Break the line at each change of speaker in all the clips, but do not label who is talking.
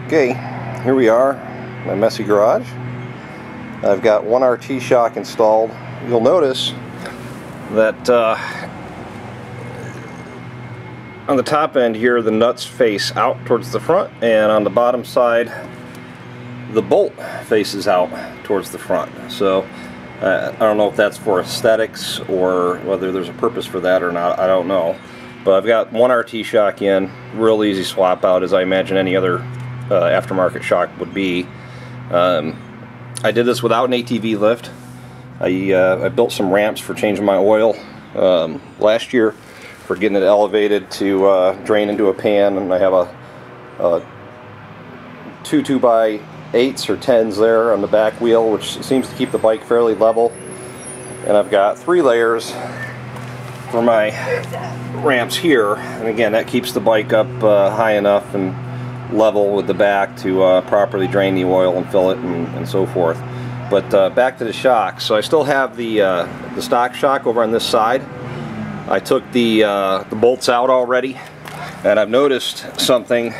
Okay, here we are, my messy garage. I've got one RT shock installed. You'll notice that on the top end here the nuts face out towards the front, and on the bottom side the bolt faces out towards the front. So I don't know if that's for aesthetics or whether there's a purpose for that or not, I don't know. But I've got one RT shock in, real easy swap out as I imagine any other aftermarket shock would be. I did this without an ATV lift. I built some ramps for changing my oil last year for getting it elevated to drain into a pan, and I have a 2 2x8s or 10s there on the back wheel, which seems to keep the bike fairly level. And I've got 3 layers for my ramps here, and again that keeps the bike up high enough and level with the back to properly drain the oil and fill it and so forth. But back to the shock. So I still have the stock shock over on this side. I took the bolts out already, and I've noticed something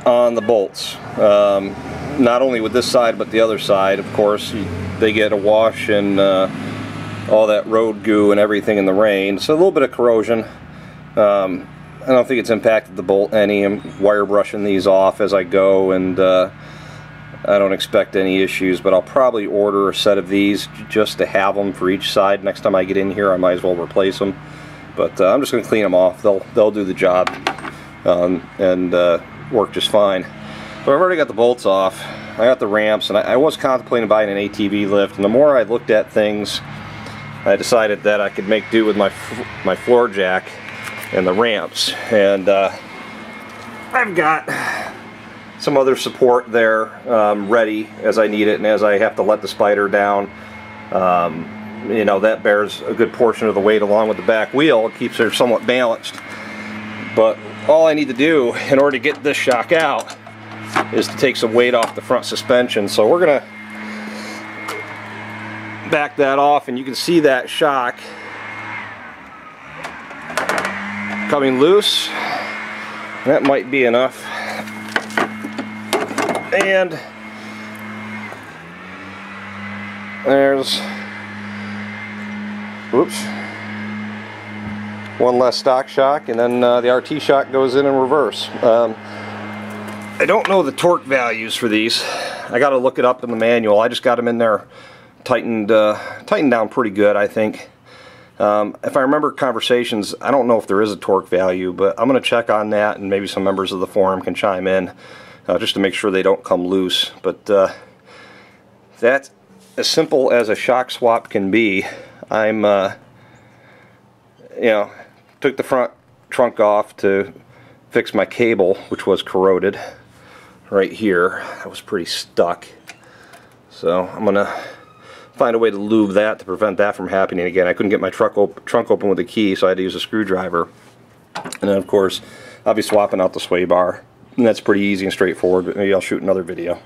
on the bolts. Not only with this side but the other side, of course, they get a wash and all that road goo and everything in the rain. So a little bit of corrosion. I don't think it's impacted the bolt any. I'm wire brushing these off as I go, and I don't expect any issues, but I'll probably order a set of these just to have them for each side. Next time I get in here I might as well replace them, but I'm just going to clean them off. They'll do the job and work just fine. But I've already got the bolts off. I got the ramps, and I was contemplating buying an ATV lift, and the more I looked at things I decided that I could make do with my floor jack and the ramps, and I've got some other support there ready as I need it, and as I have to let the Spyder down, you know, that bears a good portion of the weight along with the back wheel. It keeps her somewhat balanced. But all I need to do in order to get this shock out is to take some weight off the front suspension. So we're gonna back that off, and you can see that shock coming loose. That might be enough. And there's, whoops, one less stock shock, and then the RT shock goes in reverse. I don't know the torque values for these. I got to look it up in the manual. I just got them in there tightened down pretty good, I think. If I remember conversations, I don't know if there is a torque value, but I'm going to check on that, and maybe some members of the forum can chime in just to make sure they don't come loose. But that's as simple as a shock swap can be. I'm, you know, took the front trunk off to fix my cable, which was corroded right here. I was pretty stuck. So I'm going to find a way to lube that to prevent that from happening again. I couldn't get my trunk open with a key, so I had to use a screwdriver. And then of course I'll be swapping out the sway bar, and that's pretty easy and straightforward, but maybe I'll shoot another video.